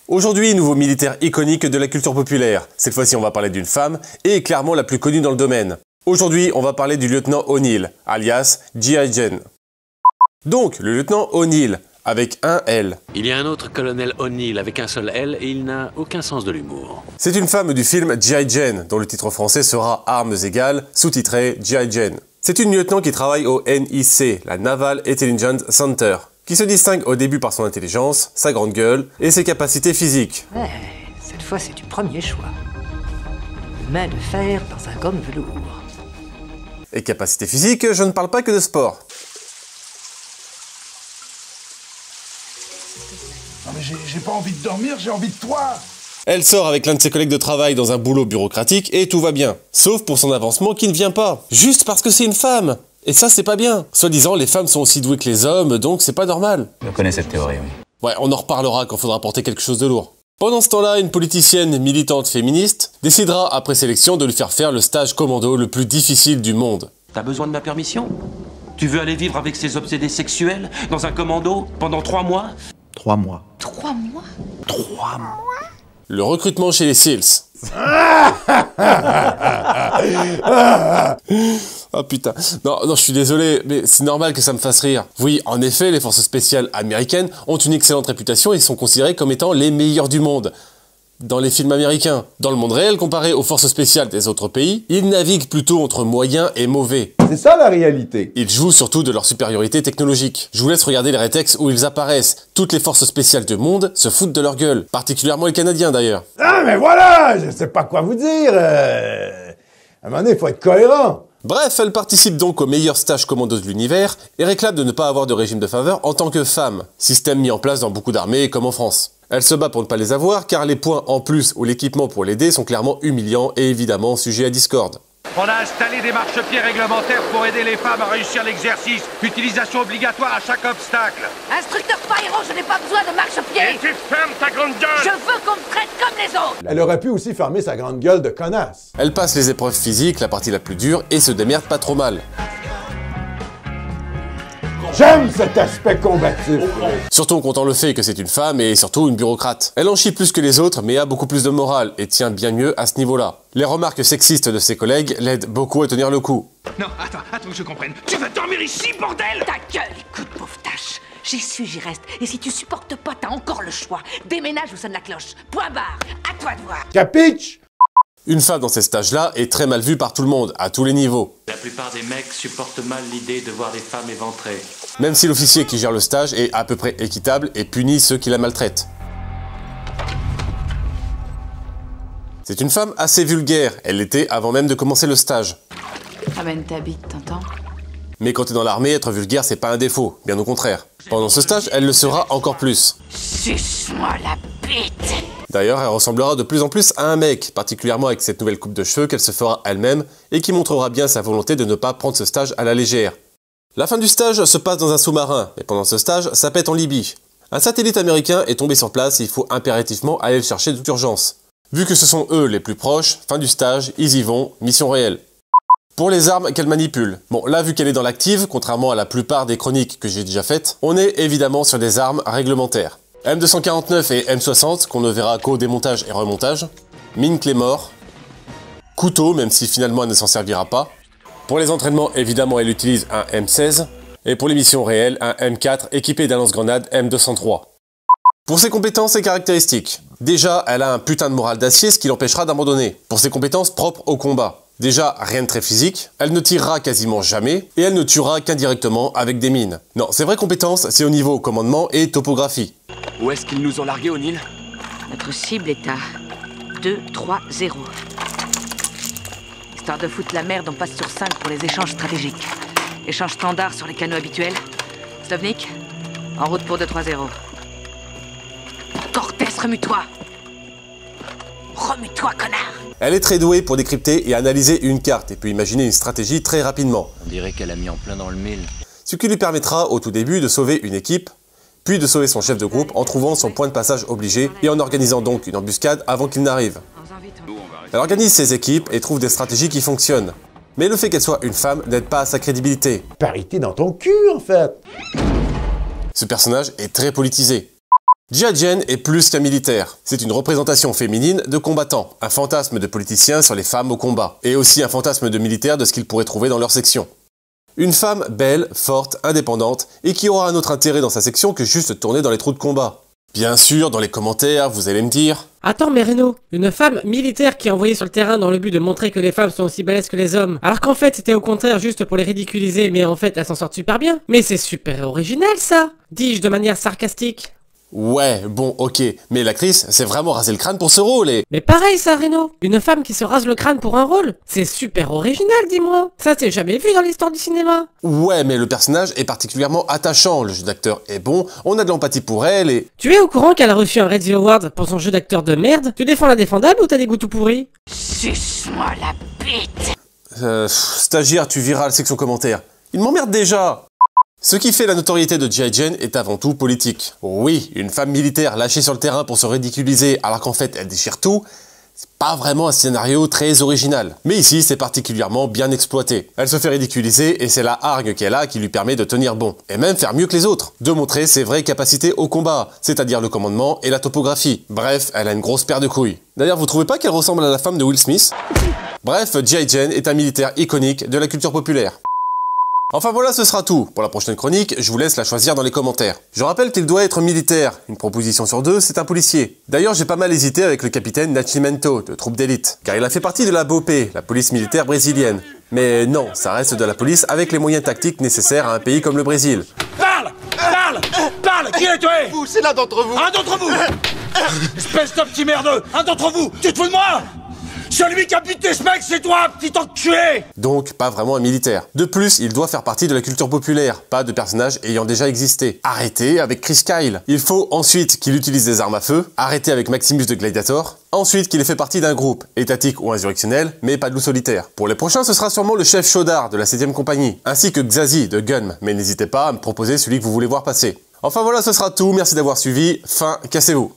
Aujourd'hui, nouveau militaire iconique de la culture populaire. Cette fois-ci, on va parler d'une femme, et clairement la plus connue dans le domaine. Aujourd'hui, on va parler du lieutenant O'Neill, alias G.I. Jane. Donc, le lieutenant O'Neill, avec un L. Il y a un autre colonel O'Neill avec un seul L et il n'a aucun sens de l'humour. C'est une femme du film G.I. Jane, dont le titre français sera Armes égales, sous-titré G.I. Jane. C'est une lieutenant qui travaille au NIC, la Naval Intelligence Center, qui se distingue au début par son intelligence, sa grande gueule et ses capacités physiques. Ouais, cette fois c'est du premier choix. Main de fer dans un gomme velours. Et capacités physiques, je ne parle pas que de sport. Non mais j'ai pas envie de dormir, j'ai envie de toi. Elle sort avec l'un de ses collègues de travail dans un boulot bureaucratique et tout va bien. Sauf pour son avancement qui ne vient pas. Juste parce que c'est une femme. Et ça, c'est pas bien. Soi-disant, les femmes sont aussi douées que les hommes, donc c'est pas normal. Je connais cette théorie, oui. Ouais, on en reparlera quand faudra porter quelque chose de lourd. Pendant ce temps-là, une politicienne militante féministe décidera, après sélection, de lui faire faire le stage commando le plus difficile du monde. T'as besoin de ma permission? Tu veux aller vivre avec ces obsédés sexuels dans un commando pendant 3 mois? 3 mois. 3 mois? 3 mois. Le recrutement chez les SEALs. Oh putain. Non, je suis désolé, mais c'est normal que ça me fasse rire. Oui, en effet, les forces spéciales américaines ont une excellente réputation et sont considérées comme étant les meilleures du monde. Dans les films américains. Dans le monde réel, comparé aux forces spéciales des autres pays, ils naviguent plutôt entre moyens et mauvais. C'est ça la réalité. Ils jouent surtout de leur supériorité technologique. Je vous laisse regarder les rétextes où ils apparaissent. Toutes les forces spéciales du monde se foutent de leur gueule. Particulièrement les Canadiens d'ailleurs. Ah mais voilà, je sais pas quoi vous dire. À un moment donné, il faut être cohérent. Bref, elle participe donc au meilleur stage commando de l'univers et réclame de ne pas avoir de régime de faveur en tant que femme. Système mis en place dans beaucoup d'armées comme en France. Elle se bat pour ne pas les avoir car les points en plus ou l'équipement pour l'aider sont clairement humiliants et évidemment sujets à discorde. On a installé des marchepieds réglementaires pour aider les femmes à réussir l'exercice. Utilisation obligatoire à chaque obstacle. Instructeur Pyro, je n'ai pas besoin de marchepied. Et tu fermes ta grande gueule. Je veux qu'on me traite comme les autres. Elle aurait pu aussi fermer sa grande gueule de connasse. Elle passe les épreuves physiques, la partie la plus dure, et se démerde pas trop mal. J'aime cet aspect combatif. Surtout en comptant le fait que c'est une femme et surtout une bureaucrate. Elle en chie plus que les autres mais a beaucoup plus de morale et tient bien mieux à ce niveau-là. Les remarques sexistes de ses collègues l'aident beaucoup à tenir le coup. Non, attends que je comprenne. Tu veux dormir ici, bordel? Ta gueule, écoute, pauvre tâche. J'y suis, j'y reste. Et si tu supportes pas, t'as encore le choix. Déménage ou sonne la cloche. Point barre. À toi de voir. Capiche? Une femme dans ces stages-là est très mal vue par tout le monde, à tous les niveaux. La plupart des mecs supportent mal l'idée de voir des femmes éventrées. Même si l'officier qui gère le stage est à peu près équitable et punit ceux qui la maltraitent. C'est une femme assez vulgaire, elle l'était avant même de commencer le stage. Ramène ta bite, t'entends? Mais quand t'es dans l'armée, être vulgaire c'est pas un défaut, bien au contraire. Pendant ce stage, elle le sera encore plus. Suce-moi la bite. D'ailleurs, elle ressemblera de plus en plus à un mec, particulièrement avec cette nouvelle coupe de cheveux qu'elle se fera elle-même et qui montrera bien sa volonté de ne pas prendre ce stage à la légère. La fin du stage se passe dans un sous-marin, mais pendant ce stage, ça pète en Libye. Un satellite américain est tombé sur place et il faut impérativement aller le chercher d'urgence. Vu que ce sont eux les plus proches, fin du stage, ils y vont, mission réelle. Pour les armes qu'elle manipule. Bon, là, vu qu'elle est dans l'active, contrairement à la plupart des chroniques que j'ai déjà faites, on est évidemment sur des armes réglementaires. M249 et M60, qu'on ne verra qu'au démontage et remontage. Mine Claymore. Couteau, même si finalement elle ne s'en servira pas. Pour les entraînements, évidemment, elle utilise un M16. Et pour les missions réelles, un M4 équipé d'un lance-grenade M203. Pour ses compétences et caractéristiques. Déjà, elle a un putain de moral d'acier, ce qui l'empêchera d'abandonner. Pour ses compétences propres au combat. Déjà, rien de très physique, elle ne tirera quasiment jamais, et elle ne tuera qu'indirectement avec des mines. Non, ses vraies compétences, c'est au niveau commandement et topographie. Où est-ce qu'ils nous ont largués, O'Neill? Notre cible est à 2-3-0. Histoire de foutre la merde, on passe sur 5 pour les échanges stratégiques. Échange standard sur les canaux habituels. Slovnik, en route pour 2-3-0. Cortés, remue-toi! Remue-toi, connard! Elle est très douée pour décrypter et analyser une carte et peut imaginer une stratégie très rapidement. On dirait qu'elle a mis en plein dans le mille. Ce qui lui permettra au tout début de sauver une équipe, puis de sauver son chef de groupe en trouvant son point de passage obligé et en organisant donc une embuscade avant qu'il n'arrive. Elle organise ses équipes et trouve des stratégies qui fonctionnent. Mais le fait qu'elle soit une femme n'aide pas à sa crédibilité. Parité dans ton cul, en fait. Ce personnage est très politisé. G.I. Jane est plus qu'un militaire. C'est une représentation féminine de combattants, un fantasme de politicien sur les femmes au combat, et aussi un fantasme de militaire de ce qu'ils pourraient trouver dans leur section. Une femme belle, forte, indépendante, et qui aura un autre intérêt dans sa section que juste tourner dans les trous de combat. Bien sûr, dans les commentaires, vous allez me dire... Attends, mais Reno, une femme militaire qui est envoyée sur le terrain dans le but de montrer que les femmes sont aussi balèzes que les hommes, alors qu'en fait c'était au contraire juste pour les ridiculiser, mais en fait elles s'en sortent super bien. Mais c'est super original ça, dis-je de manière sarcastique. Ouais, bon, ok, mais l'actrice s'est vraiment rasé le crâne pour ce rôle et... Mais pareil ça, Reno, une femme qui se rase le crâne pour un rôle, c'est super original, dis-moi. Ça c'est jamais vu dans l'histoire du cinéma. Ouais, mais le personnage est particulièrement attachant, le jeu d'acteur est bon, on a de l'empathie pour elle et... Tu es au courant qu'elle a reçu un Razzie Award pour son jeu d'acteur de merde? Tu défends la défendable ou t'as des goûts tout pourris? Suce-moi la bite. Stagiaire, tu verras la section commentaires. Il m'emmerde déjà. Ce qui fait la notoriété de G.I. Jane est avant tout politique. Oui, une femme militaire lâchée sur le terrain pour se ridiculiser alors qu'en fait elle déchire tout, c'est pas vraiment un scénario très original. Mais ici, c'est particulièrement bien exploité. Elle se fait ridiculiser et c'est la hargne qu'elle a qui lui permet de tenir bon. Et même faire mieux que les autres. De montrer ses vraies capacités au combat, c'est-à-dire le commandement et la topographie. Bref, elle a une grosse paire de couilles. D'ailleurs, vous trouvez pas qu'elle ressemble à la femme de Will Smith? Bref, G.I. Jane est un militaire iconique de la culture populaire. Enfin voilà, ce sera tout. Pour la prochaine chronique, je vous laisse la choisir dans les commentaires. Je rappelle qu'il doit être militaire. Une proposition sur deux, c'est un policier. D'ailleurs, j'ai pas mal hésité avec le capitaine Nascimento, de troupe d'élite. Car il a fait partie de la BOP, la police militaire brésilienne. Mais non, ça reste de la police avec les moyens tactiques nécessaires à un pays comme le Brésil. Parle! Parle! Parle! Qui est tué? Vous, c'est l'un d'entre vous. Un d'entre vous! Espèce de petit merdeux! Un d'entre vous! Tu te fous de moi? Celui qui a buté ce mec, c'est toi, petit enculé! Donc, pas vraiment un militaire. De plus, il doit faire partie de la culture populaire, pas de personnages ayant déjà existé. Arrêtez avec Chris Kyle. Il faut ensuite qu'il utilise des armes à feu, arrêter avec Maximus de Gladiator, ensuite qu'il ait fait partie d'un groupe, étatique ou insurrectionnel, mais pas de loup solitaire. Pour les prochains, ce sera sûrement le chef Chaudard de la 7ème compagnie, ainsi que Xazi de Gun, mais n'hésitez pas à me proposer celui que vous voulez voir passer. Enfin voilà, ce sera tout, merci d'avoir suivi, fin, cassez-vous.